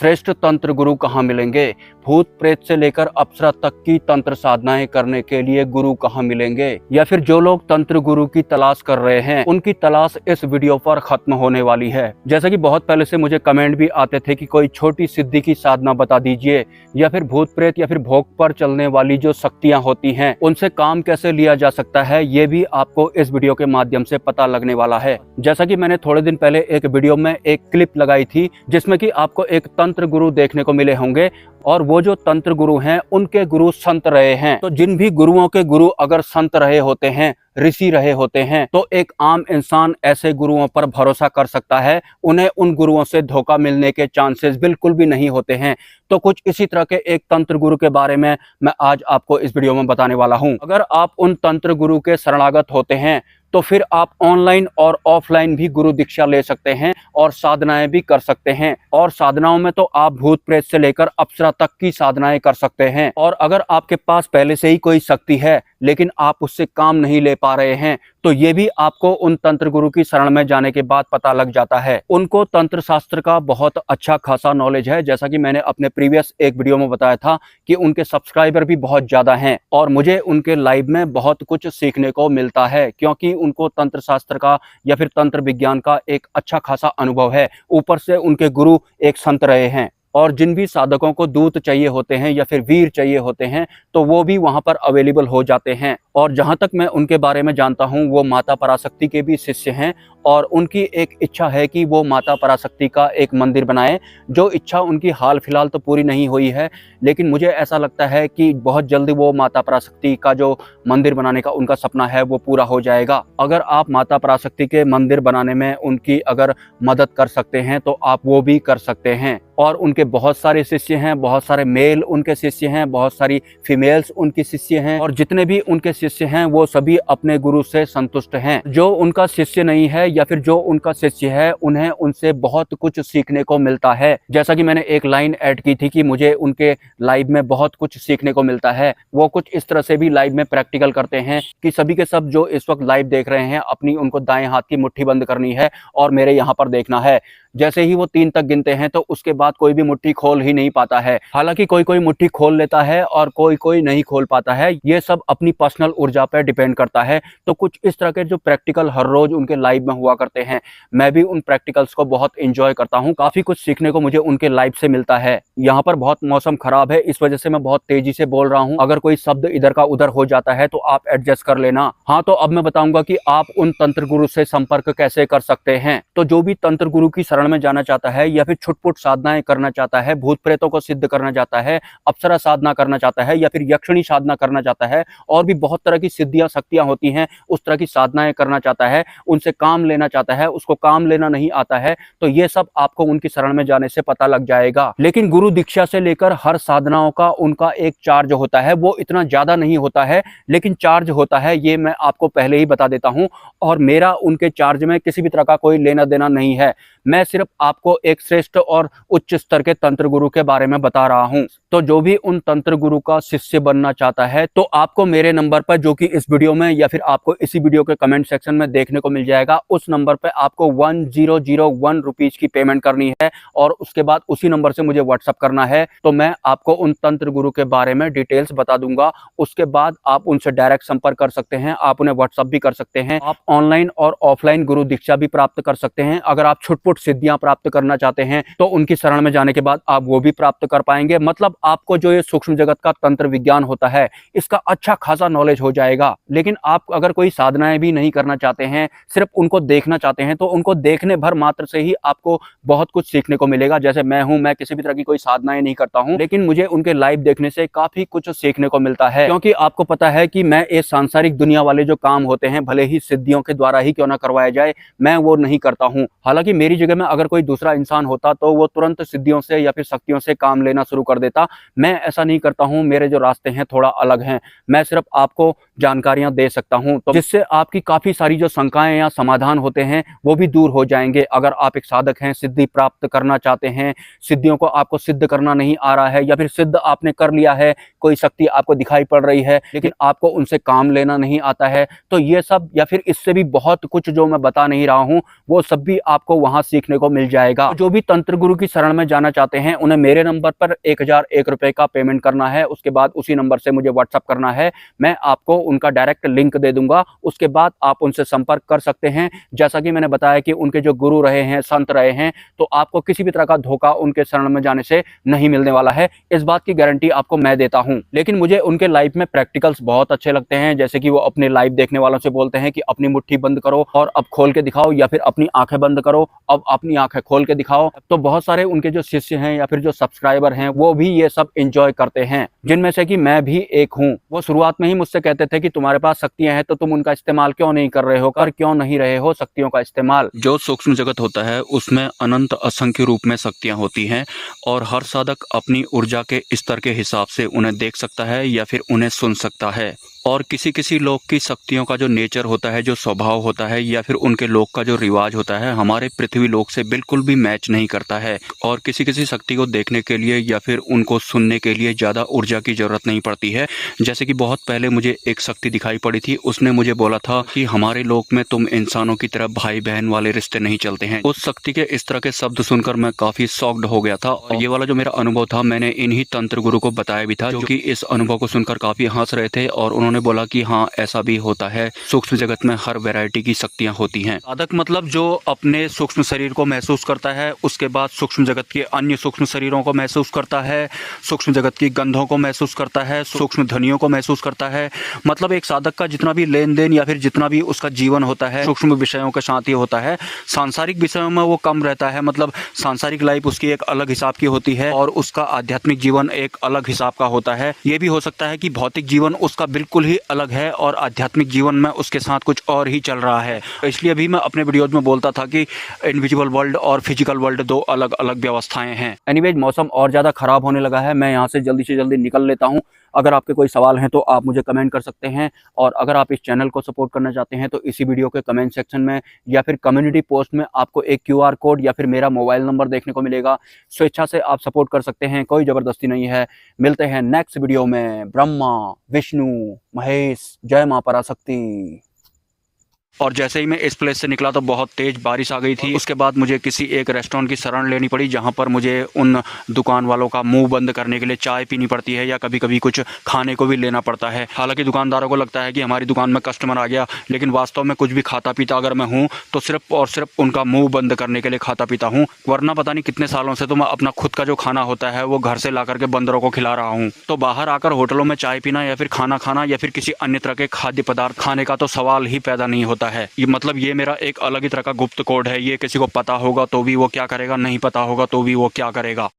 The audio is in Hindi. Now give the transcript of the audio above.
श्रेष्ठ तंत्र गुरु कहाँ मिलेंगे? भूत प्रेत से लेकर अप्सरा तक की तंत्र साधनाएं करने के लिए गुरु कहाँ मिलेंगे? या फिर जो लोग तंत्र गुरु की तलाश कर रहे हैं उनकी तलाश इस वीडियो पर खत्म होने वाली है। जैसा कि बहुत पहले से मुझे कमेंट भी आते थे कि कोई छोटी सिद्धि की साधना बता दीजिए, या फिर भूत प्रेत या फिर भोग पर चलने वाली जो शक्तियां होती हैं उनसे काम कैसे लिया जा सकता है, ये भी आपको इस वीडियो के माध्यम से पता लगने वाला है। जैसा कि मैंने थोड़े दिन पहले एक वीडियो में एक क्लिप लगाई थी जिसमें कि आपको एक तंत्र गुरु देखने को मिले होंगे, और वो जो तंत्र गुरु हैं उनके गुरु संत रहे हैं। तो जिन भी गुरुओं के गुरु अगर संत रहे होते हैं, ऋषि रहे होते हैं, तो एक आम इंसान ऐसे गुरुओं पर भरोसा कर सकता है। उन्हें उन गुरुओं से धोखा मिलने के चांसेस बिल्कुल भी नहीं होते हैं। तो कुछ इसी तरह के एक तंत्र गुरु के बारे में मैं आज आपको इस वीडियो में बताने वाला हूं। अगर आप उन तंत्र गुरु के शरणागत होते हैं तो फिर आप ऑनलाइन और ऑफलाइन भी गुरु दीक्षा ले सकते हैं और साधनाएं भी कर सकते हैं। और साधनाओं में तो आप भूत प्रेत से लेकर अप्सरा तक की साधनाएं कर सकते हैं। और अगर आपके पास पहले से ही कोई शक्ति है लेकिन आप उससे काम नहीं ले पा रहे हैं, तो ये भी आपको उन तंत्र गुरु की शरण में जाने के बाद पता लग जाता है। उनको तंत्र शास्त्र का बहुत अच्छा खासा नॉलेज है। जैसा कि मैंने अपने प्रीवियस एक वीडियो में बताया था कि उनके सब्सक्राइबर भी बहुत ज्यादा हैं और मुझे उनके लाइव में बहुत कुछ सीखने को मिलता है, क्योंकि उनको तंत्र शास्त्र का या फिर तंत्र विज्ञान का एक अच्छा खासा अनुभव है। ऊपर से उनके गुरु एक संत रहे हैं। और जिन भी साधकों को दूत चाहिए होते हैं या फिर वीर चाहिए होते हैं तो वो भी वहां पर अवेलेबल हो जाते हैं। और जहां तक मैं उनके बारे में जानता हूं, वो माता पराशक्ति के भी शिष्य हैं और उनकी एक इच्छा है कि वो माता पराशक्ति का एक मंदिर बनाए। जो इच्छा उनकी हाल फिलहाल तो पूरी नहीं हुई है, लेकिन मुझे ऐसा लगता है कि बहुत जल्दी वो माता पराशक्ति का जो मंदिर बनाने का उनका सपना है वो पूरा हो जाएगा। अगर आप माता पराशक्ति के मंदिर बनाने में उनकी अगर मदद कर सकते हैं तो आप वो भी कर सकते हैं। और उनके बहुत सारे शिष्य हैं, बहुत सारे मेल उनके शिष्य हैं, बहुत सारी फीमेल्स उनकी शिष्य हैं, और जितने भी उनके शिष्य हैं वो सभी अपने गुरु से संतुष्ट हैं। जो उनका शिष्य नहीं है या फिर जो उनका शिष्य है, उन्हें उनसे बहुत कुछ सीखने को मिलता है। जैसा कि मैंने एक लाइन ऐड की थी कि मुझे उनके लाइव में बहुत कुछ सीखने को मिलता है। वो कुछ इस तरह से भी लाइव में प्रैक्टिकल करते हैं कि सभी के सब जो इस वक्त लाइव देख रहे हैं, अपनी उनको दाएं हाथ की मुट्ठी बंद करनी है और मेरे यहाँ पर देखना है। जैसे ही वो 3 तक गिनते हैं तो उसके बाद कोई भी मुट्ठी खोल ही नहीं पाता है। हालांकि कोई कोई मुट्ठी खोल लेता है और कोई कोई नहीं खोल पाता है। ये सब अपनी पर्सनल ऊर्जा पर डिपेंड करता है। तो कुछ इस तरह के जो प्रैक्टिकल हर रोज उनके लाइव में हुआ करते हैं, मैं भी उन प्रैक्टिकल्स को बहुत एंजॉय करता हूँ। काफी कुछ सीखने को मुझे उनके लाइव से मिलता है। यहाँ पर बहुत मौसम खराब है, इस वजह से मैं बहुत तेजी से बोल रहा हूँ। अगर कोई शब्द इधर का उधर हो जाता है तो आप एडजस्ट कर लेना। हाँ, तो अब मैं बताऊंगा कि आप उन तंत्र गुरु से संपर्क कैसे कर सकते हैं। तो जो भी तंत्र गुरु की शरण में जाना चाहता है या फिर छुटपुट साधनाएं करना चाहता है, भूत प्रेतों को सिद्ध करना चाहता है, अप्सरा साधना करना चाहता है या फिर यक्षिणी साधना करना चाहता है, और भी बहुत तरह की सिद्धियां शक्तियां होती हैं, उस तरह की साधनाएं करना चाहता है, उनसे काम लेना चाहता है, उसको काम लेना नहीं आता है, तो ये सब आपको उनकी शरण में जाने से पता लग जाएगा। लेकिन गुरु दीक्षा से लेकर हर साधनाओं का उनका एक चार्ज होता है। वो इतना ज्यादा नहीं होता है लेकिन चार्ज होता है, ये मैं आपको पहले ही बता देता हूं। और मेरा उनके चार्ज में किसी भी तरह का कोई लेना देना नहीं है। मैं सिर्फ आपको एक श्रेष्ठ और उच्च स्तर के तंत्र गुरु के बारे में बता रहा हूं। तो जो भी उन तंत्र गुरु का शिष्य बनना चाहता है तो आपको मेरे नंबर पर, जो कि इस वीडियो में या फिर आपको इसी वीडियो के कमेंट सेक्शन में देखने को मिल जाएगा, उस नंबर पर आपको 1001 रुपीज की पेमेंट करनी है और उसके बाद उसी नंबर से मुझे व्हाट्सअप करना है। तो मैं आपको उन तंत्र गुरु के बारे में डिटेल्स बता दूंगा। उसके बाद आप उनसे डायरेक्ट संपर्क कर सकते हैं, आप उन्हें व्हाट्सअप भी कर सकते हैं, आप ऑनलाइन और ऑफलाइन गुरु दीक्षा भी प्राप्त कर सकते हैं। अगर आप छुटपुट सिद्धियां प्राप्त करना चाहते हैं तो उनकी शरण में जाने के बाद आप वो भी प्राप्त कर पाएंगे। मतलब आपको जो ये सूक्ष्म जगत का तंत्र विज्ञान होता है इसका अच्छा खासा नॉलेज हो जाएगा। लेकिन आप अगर कोई साधनाएं भी नहीं करना चाहते हैं, सिर्फ उनको देखना चाहते हैं, तो उनको देखने भर मात्र से ही आपको बहुत कुछ सीखने को मिलेगा। जैसे मैं हूं, मैं किसी भी तरह की कोई साधनाएं नहीं करता हूं, लेकिन मुझे उनके लाइव देखने से काफी कुछ सीखने को मिलता है। क्योंकि आपको पता है कि मैं ये सांसारिक दुनिया वाले जो काम होते हैं, भले ही सिद्धियों के द्वारा ही क्यों ना करवाया जाए, मैं वो नहीं करता हूं। हालांकि मेरी जगह में अगर कोई दूसरा इंसान होता तो वो तुरंत सिद्धियों से या फिर शक्तियों से काम लेना शुरू कर देता। मैं ऐसा नहीं करता हूं। मेरे जो रास्ते हैं थोड़ा अलग हैं। मैं सिर्फ आपको जानकारियां दे सकता हूं, तो जिससे आपकी काफी सारी जो शंकाएं या समाधान होते हैं वो भी दूर हो जाएंगे। अगर आप एक साधक हैं, सिद्धि प्राप्त करना चाहते हैं, सिद्धियों को आपको सिद्ध करना नहीं आ रहा है, या फिर सिद्ध आपने कर लिया है, कोई शक्ति आपको दिखाई पड़ रही है लेकिन आपको उनसे काम लेना नहीं आता है, तो ये सब या फिर इससे भी बहुत कुछ जो मैं बता नहीं रहा हूं वो सब भी आपको वहां सीखने को मिल जाएगा। जो भी तंत्र गुरु की शरण में जाना चाहते हैं उन्हें मेरे नंबर पर 1001 रुपए का पेमेंट करना है। उसके बाद उसी नंबर से मुझे व्हाट्सअप करना है, मैं आपको उनका डायरेक्ट लिंक दे दूंगा। उसके बाद आप उनसे संपर्क कर सकते हैं। जैसा कि मैंने बताया कि उनके जो गुरु रहे हैं, संत रहे हैं, तो आपको किसी भी तरह का धोखा उनके शरण में जाने से नहीं मिलने वाला है। इस बात की गारंटी आपको मैं देता हूं। लेकिन मुझे उनके लाइफ में प्रैक्टिकल्स बहुत अच्छे लगते हैं, जैसे कि वो अपने लाइव देखने वालों से बोलते हैं कि अपनी मुट्ठी बंद करो और अब खोल के दिखाओ, या फिर अपनी आंखें बंद करो अब अपनी आंखें खोल के दिखाओ। तो बहुत सारे उनके जो शिष्य हैं या फिर जो सब्सक्राइबर हैं वो भी ये सब एंजॉय करते हैं, जिनमें से कि मैं भी एक हूं। वो शुरुआत में ही मुझसे कहते थे कि तुम्हारे पास शक्तियां हैं तो तुम उनका इस्तेमाल क्यों नहीं कर रहे हो, कर क्यों नहीं रहे हो शक्तियों का इस्तेमाल। जो सूक्ष्म जगत होता है उसमें अनंत असंख्य रूप में शक्तियां होती हैं और हर साधक अपनी ऊर्जा के स्तर के हिसाब से उन्हें देख सकता है या फिर उन्हें सुन सकता है। और किसी किसी लोग की शक्तियों का जो नेचर होता है, जो स्वभाव होता है या फिर उनके लोग का जो रिवाज होता है, हमारे पृथ्वी लोक से बिल्कुल भी मैच नहीं करता है। और किसी किसी शक्ति को देखने के लिए या फिर उनको सुनने के लिए ज़्यादा ऊर्जा की ज़रूरत नहीं पड़ती है। जैसे कि बहुत पहले मुझे एक शक्ति दिखाई पड़ी थी, उसने मुझे बोला था कि हमारे लोक में तुम इंसानों की तरह भाई बहन वाले रिश्ते नहीं चलते हैं। उस शक्ति के इस तरह के शब्द सुनकर मैं काफ़ी शॉक्ड हो गया था। और ये वाला जो मेरा अनुभव था मैंने इन्हीं तंत्र गुरु को बताया भी था, जो कि इस अनुभव को सुनकर काफ़ी हंस रहे थे और उन्होंने बोला कि हाँ ऐसा भी होता है, सूक्ष्म जगत में हर वैरायटी की शक्तियां होती हैं। साधक मतलब जो अपने सूक्ष्म शरीर को महसूस करता है, उसके बाद सूक्ष्म जगत के अन्य सूक्ष्म शरीरों को महसूस करता है, सूक्ष्म जगत की गंधों को महसूस करता है, सूक्ष्म ध्वनियों को महसूस करता है। मतलब एक साधक का जितना भी लेन देन या फिर जितना भी उसका जीवन होता है सूक्ष्म विषयों के साथ ही होता है। सांसारिक विषयों में वो कम रहता है, मतलब सांसारिक लाइफ उसकी एक अलग हिसाब की होती है और उसका आध्यात्मिक जीवन एक अलग हिसाब का होता है। ये भी हो सकता है कि भौतिक जीवन उसका बिल्कुल ही अलग है और आध्यात्मिक जीवन में उसके साथ कुछ और ही चल रहा है। इसलिए भी मैं अपने वीडियोज में बोलता था कि इनविजिबल वर्ल्ड और फिजिकल वर्ल्ड दो अलग अलग व्यवस्थाएं हैं। एनीवेज मौसम और ज़्यादा ख़राब होने लगा है, मैं यहाँ से जल्दी निकल लेता हूँ। अगर आपके कोई सवाल हैं तो आप मुझे कमेंट कर सकते हैं, और अगर आप इस चैनल को सपोर्ट करना चाहते हैं तो इसी वीडियो के कमेंट सेक्शन में या फिर कम्युनिटी पोस्ट में आपको एक QR कोड या फिर मेरा मोबाइल नंबर देखने को मिलेगा। स्वेच्छा से आप सपोर्ट कर सकते हैं, कोई ज़बरदस्ती नहीं है। मिलते हैं नेक्स्ट वीडियो में। ब्रह्मा विष्णु महेश, जय मां पराशक्ति। और जैसे ही मैं इस प्लेस से निकला तो बहुत तेज बारिश आ गई थी। उसके बाद मुझे किसी एक रेस्टोरेंट की शरण लेनी पड़ी, जहां पर मुझे उन दुकान वालों का मुंह बंद करने के लिए चाय पीनी पड़ती है या कभी कभी कुछ खाने को भी लेना पड़ता है। हालांकि दुकानदारों को लगता है कि हमारी दुकान में कस्टमर आ गया, लेकिन वास्तव में कुछ भी खाता पीता अगर मैं हूँ तो सिर्फ और सिर्फ उनका मुँह बंद करने के लिए खाता पीता हूँ। वरना पता नहीं कितने सालों से तो मैं अपना खुद का जो खाना होता है वो घर से ला करके बंदरों को खिला रहा हूँ। तो बाहर आकर होटलों में चाय पीना या फिर खाना खाना या फिर किसी अन्य तरह के खाद्य पदार्थ खाने का तो सवाल ही पैदा नहीं होता है। ये मतलब ये मेरा एक अलग ही तरह का गुप्त कोड है। ये किसी को पता होगा तो भी वो क्या करेगा, नहीं पता होगा तो भी वो क्या करेगा।